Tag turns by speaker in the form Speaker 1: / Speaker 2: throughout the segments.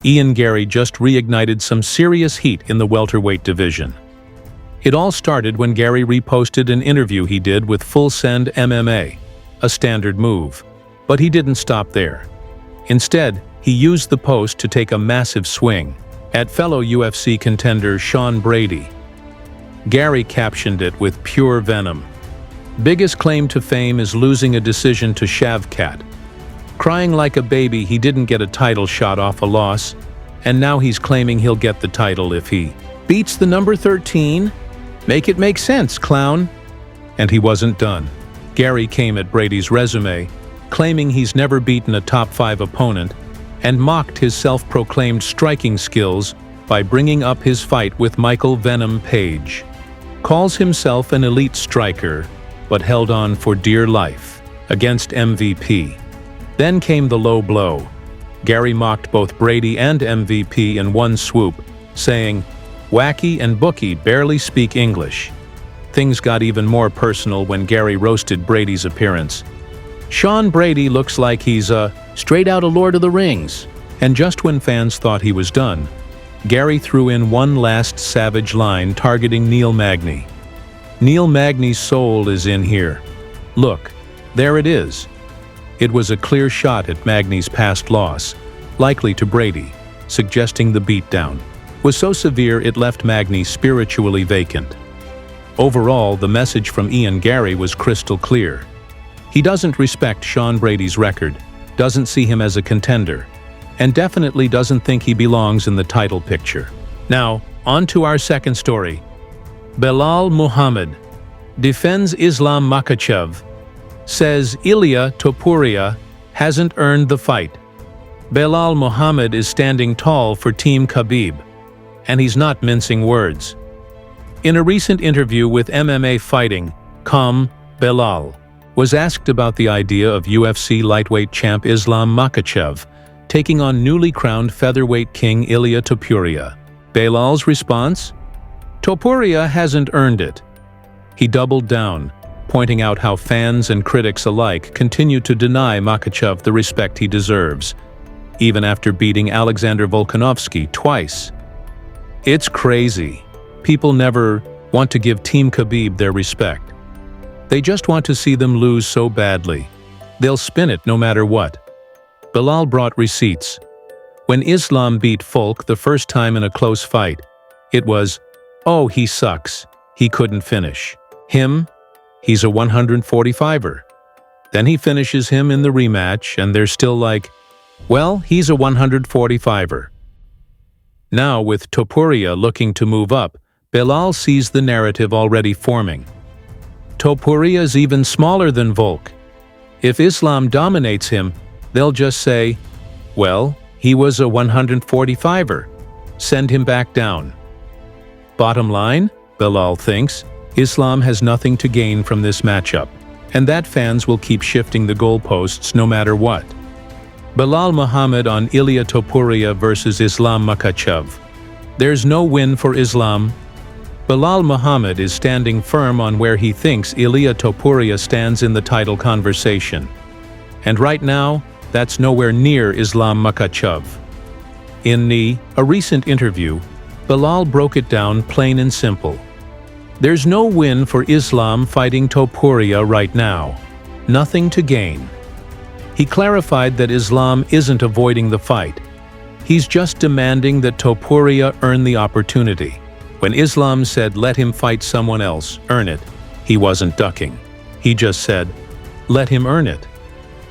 Speaker 1: Ian Gary just reignited some serious heat in the welterweight division. It all started when Gary reposted an interview he did with Full Send MMA, a standard move. But he didn't stop there. Instead, he used the post to take a massive swing at fellow UFC contender Sean Brady. Gary captioned it with pure venom. Biggest claim to fame is losing a decision to Shavkat. Crying like a baby he didn't get a title shot off a loss, and now he's claiming he'll get the title if he beats the number 13? Make it make sense, clown. And he wasn't done. Gary came at Brady's resume, claiming he's never beaten a top 5 opponent, and mocked his self-proclaimed striking skills by bringing up his fight with Michael Venom Page. Calls himself an elite striker, but held on for dear life against MVP. Then came the low blow. Gary mocked both Brady and MVP in one swoop, saying, "Wacky and Bookie barely speak English." Things got even more personal when Gary roasted Brady's appearance. Sean Brady looks like he's straight out of Lord of the Rings. And just when fans thought he was done, Gary threw in one last savage line targeting Neil Magny. Neil Magny's soul is in here. Look, there it is. It was a clear shot at Magny's past loss, likely to Brady, suggesting the beatdown was so severe it left Magny spiritually vacant. Overall, the message from Ian Gary was crystal clear. He doesn't respect Sean Brady's record, doesn't see him as a contender, and definitely doesn't think he belongs in the title picture. Now, on to our second story. Belal Muhammad defends Islam Makhachev, says Ilia Topuria hasn't earned the fight. Belal Muhammad is standing tall for Team Khabib, and he's not mincing words. In a recent interview with MMA Belal was asked about the idea of UFC lightweight champ Islam Makhachev taking on newly crowned featherweight king Ilia Topuria. Belal's response? Topuria hasn't earned it. He doubled down, pointing out how fans and critics alike continue to deny Makhachev the respect he deserves, even after beating Alexander Volkanovski twice. It's crazy. People never want to give Team Khabib their respect. They just want to see them lose so badly. They'll spin it no matter what. Belal brought receipts. When Islam beat Volk the first time in a close fight, it was, "Oh, he sucks. He couldn't finish him. He's a 145er. Then he finishes him in the rematch, and they're still like, well, he's a 145er. Now, with Topuria looking to move up, Belal sees the narrative already forming. Topuria's even smaller than Volk. If Islam dominates him, they'll just say, well, he was a 145er. Send him back down. Bottom line, Belal thinks, Islam has nothing to gain from this matchup, and that fans will keep shifting the goalposts no matter what. Belal Muhammad on Ilia Topuria versus Islam Makhachev. There's no win for Islam. Belal Muhammad is standing firm on where he thinks Ilia Topuria stands in the title conversation. And right now, that's nowhere near Islam Makhachev. In a recent interview, Belal broke it down plain and simple. There's no win for Islam fighting Topuria right now. Nothing to gain. He clarified that Islam isn't avoiding the fight. He's just demanding that Topuria earn the opportunity. When Islam said let him fight someone else, earn it, he wasn't ducking. He just said, let him earn it.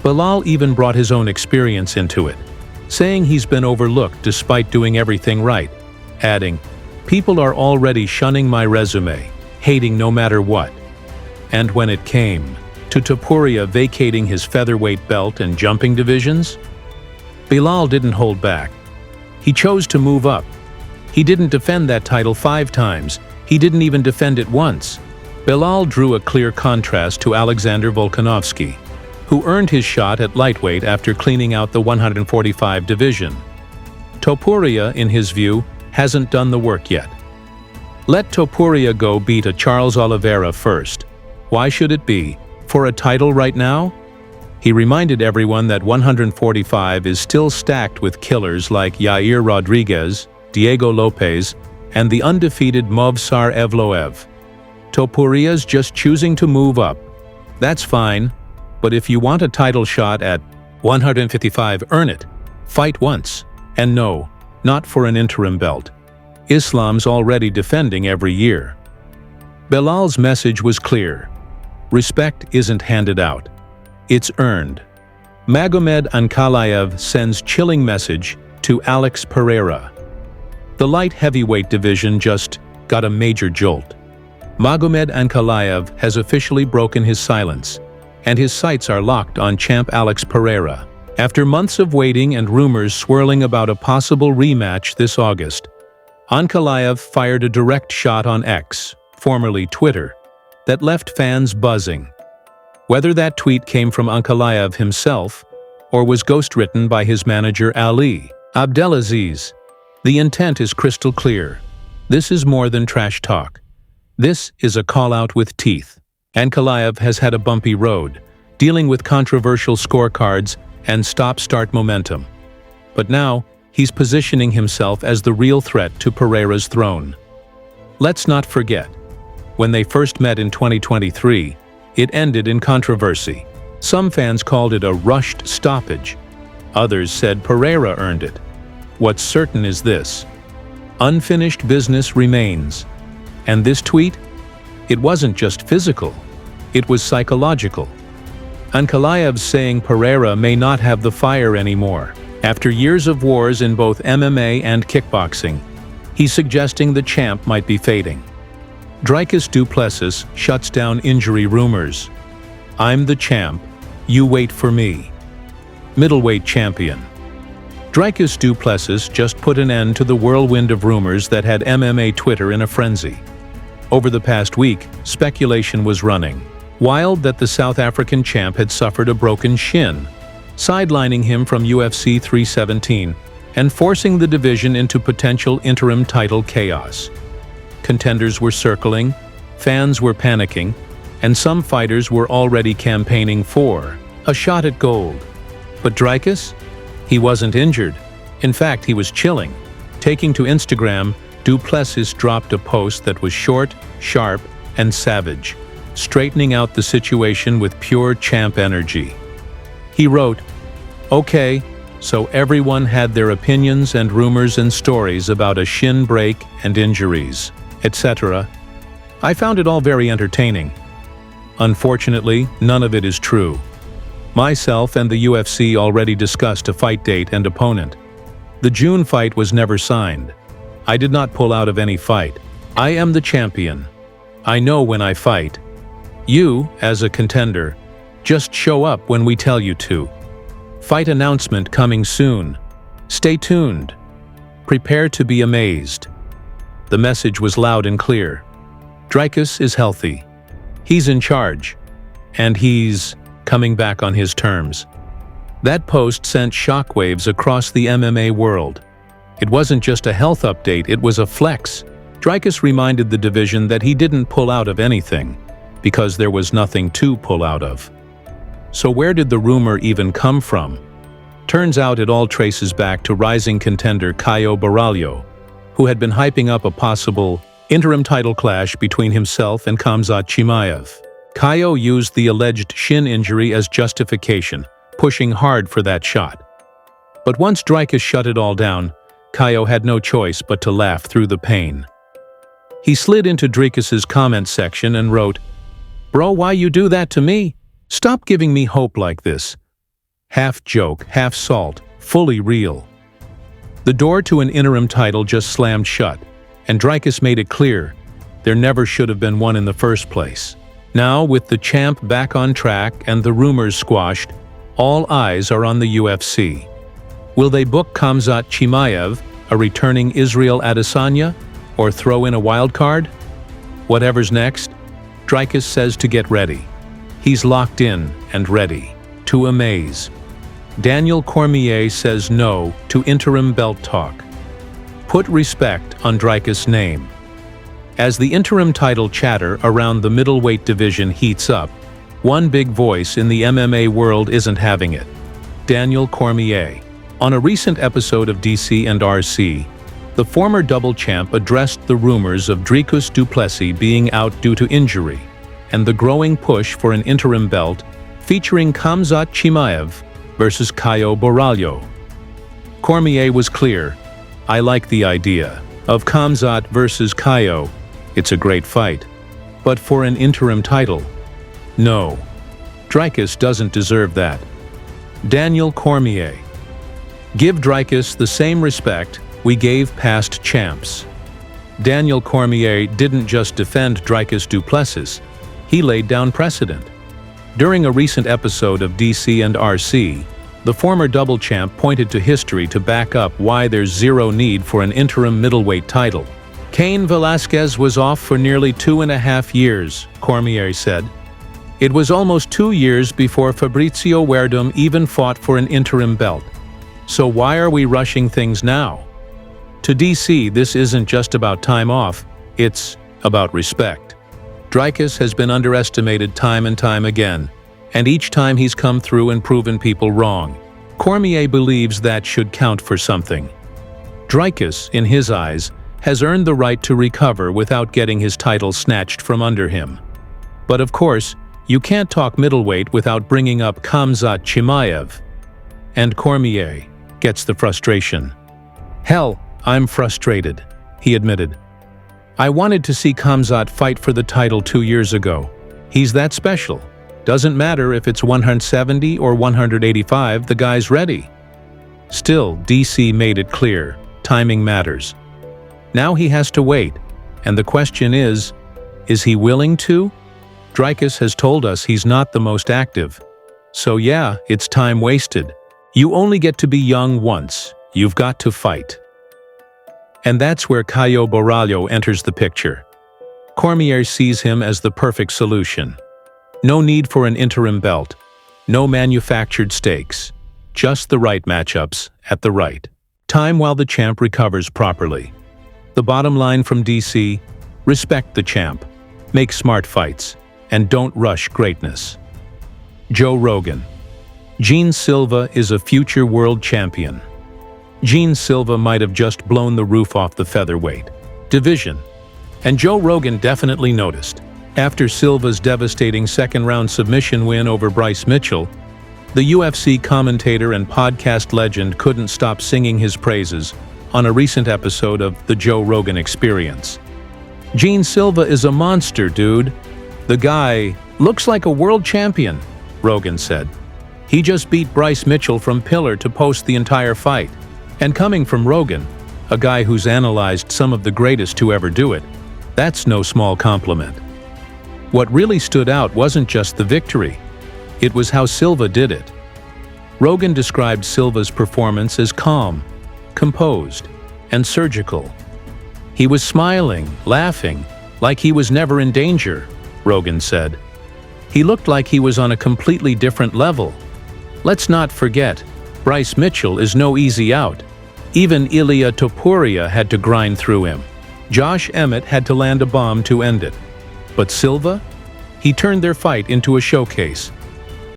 Speaker 1: Belal even brought his own experience into it, saying he's been overlooked despite doing everything right, adding, people are already shunning my resume, hating no matter what. And when it came to Topuria vacating his featherweight belt and jumping divisions, Belal didn't hold back. He chose to move up. He didn't defend that title 5 times. He didn't even defend it once. Belal drew a clear contrast to Alexander Volkanovski, who earned his shot at lightweight after cleaning out the 145 division. Topuria, in his view, hasn't done the work yet. Let Topuria go beat a Charles Oliveira first. Why should it be? For a title right now? He reminded everyone that 145 is still stacked with killers like Yair Rodriguez, Diego Lopez, and the undefeated Movsar Evloev. Topuria's just choosing to move up. That's fine, but if you want a title shot at 155, earn it. Fight once. And no, not for an interim belt. Islam's already defending every year. Belal's message was clear. Respect isn't handed out. It's earned. Magomed Ankalaev sends chilling message to Alex Pereira. The light heavyweight division just got a major jolt. Magomed Ankalaev has officially broken his silence, and his sights are locked on champ Alex Pereira. After months of waiting and rumors swirling about a possible rematch this August, Ankalaev fired a direct shot on X, formerly Twitter, that left fans buzzing. Whether that tweet came from Ankalaev himself or was ghostwritten by his manager Ali Abdelaziz, the intent is crystal clear. This is more than trash talk. This is a call-out with teeth. Ankalaev has had a bumpy road, dealing with controversial scorecards and stop-start momentum. But now, he's positioning himself as the real threat to Pereira's throne. Let's not forget, when they first met in 2023, it ended in controversy. Some fans called it a rushed stoppage. Others said Pereira earned it. What's certain is this: unfinished business remains. And this tweet? It wasn't just physical, it was psychological. Ankalaev's saying Pereira may not have the fire anymore. After years of wars in both MMA and kickboxing, he's suggesting the champ might be fading. Dricus Du Plessis shuts down injury rumors. I'm the champ, you wait for me. Middleweight champion. Dricus Du Plessis just put an end to the whirlwind of rumors that had MMA Twitter in a frenzy. Over the past week, speculation was running wild that the South African champ had suffered a broken shin, sidelining him from UFC 317 and forcing the division into potential interim title chaos. Contenders were circling, fans were panicking, and some fighters were already campaigning for a shot at gold. But Dricus? He wasn't injured. In fact, he was chilling. Taking to Instagram, Du Plessis dropped a post that was short, sharp, and savage, straightening out the situation with pure champ energy. He wrote, "Okay, so everyone had their opinions and rumors and stories about a shin break and injuries, etc. I found it all very entertaining. Unfortunately, none of it is true. Myself and the UFC already discussed a fight date and opponent. The June fight was never signed. I did not pull out of any fight. I am the champion. I know when I fight. You, as a contender, just show up when we tell you to. Fight announcement coming soon. Stay tuned. Prepare to be amazed." The message was loud and clear. Dricus is healthy. He's in charge. And he's coming back on his terms. That post sent shockwaves across the MMA world. It wasn't just a health update, it was a flex. Dricus reminded the division that he didn't pull out of anything, because there was nothing to pull out of. So where did the rumor even come from? Turns out it all traces back to rising contender Caio Borralho, who had been hyping up a possible interim title clash between himself and Khamzat Chimaev. Caio used the alleged shin injury as justification, pushing hard for that shot. But once Dricus shut it all down, Caio had no choice but to laugh through the pain. He slid into Dricus's comment section and wrote, "Bro, why you do that to me? Stop giving me hope like this." Half joke, half salt, fully real. The door to an interim title just slammed shut, and Dricus made it clear there never should have been one in the first place. Now, with the champ back on track and the rumors squashed, all eyes are on the UFC. Will they book Khamzat Chimaev, a returning Israel Adesanya, or throw in a wild card? Whatever's next, Dricus says to get ready. He's locked in and ready to amaze. Daniel Cormier says no to interim belt talk. Put respect on Dricus' name. As the interim title chatter around the middleweight division heats up, One big voice in the MMA world isn't having it. Daniel Cormier. On a recent episode of DC and RC, the former double champ addressed the rumors of Dricus Du Plessis being out due to injury, and the growing push for an interim belt featuring Khamzat Chimaev versus Caio Borralho. Cormier was clear, "I like the idea of Khamzat versus Caio. It's a great fight. But for an interim title? No. Dricus doesn't deserve that." Daniel Cormier. Give Dricus the same respect we gave past champs. Daniel Cormier didn't just defend Dricus Du Plessis, he laid down precedent. During a recent episode of DC and RC, the former double champ pointed to history to back up why there's zero need for an interim middleweight title. Cain Velasquez was off for nearly 2.5 years, Cormier said. It was almost 2 years before Fabricio Werdum even fought for an interim belt. So why are we rushing things now? To DC, this isn't just about time off, it's about respect. Dricus has been underestimated time and time again, and each time he's come through and proven people wrong. Cormier believes that should count for something. Dricus, in his eyes, has earned the right to recover without getting his title snatched from under him. But of course, you can't talk middleweight without bringing up Khamzat Chimaev. And Cormier gets the frustration. "Hell, I'm frustrated," he admitted. "I wanted to see Khamzat fight for the title 2 years ago. He's that special. Doesn't matter if it's 170 or 185, the guy's ready." Still, DC made it clear, timing matters. Now he has to wait, and the question is he willing to? Dricus has told us he's not the most active. So yeah, it's time wasted. You only get to be young once. You've got to fight. And that's where Caio Borralho enters the picture. Cormier sees him as the perfect solution. No need for an interim belt. No manufactured stakes. Just the right matchups at the right time while the champ recovers properly. The bottom line from DC, respect the champ, make smart fights, and don't rush greatness. Joe Rogan. Gene Silva is a future world champion. Gene Silva might have just blown the roof off the featherweight division, and Joe Rogan definitely noticed. After Silva's devastating second-round submission win over Bryce Mitchell, the UFC commentator and podcast legend couldn't stop singing his praises on a recent episode of The Joe Rogan Experience. "Gene Silva is a monster, dude. The guy looks like a world champion," Rogan said. "He just beat Bryce Mitchell from pillar to post the entire fight." And coming from Rogan, a guy who's analyzed some of the greatest to ever do it, that's no small compliment. What really stood out wasn't just the victory. It was how Silva did it. Rogan described Silva's performance as calm, composed, and surgical. "He was smiling, laughing, like he was never in danger," Rogan said. "He looked like he was on a completely different level. Let's not forget, Bryce Mitchell is no easy out. Even Ilia Topuria had to grind through him. Josh Emmett had to land a bomb to end it. But Silva? He turned their fight into a showcase.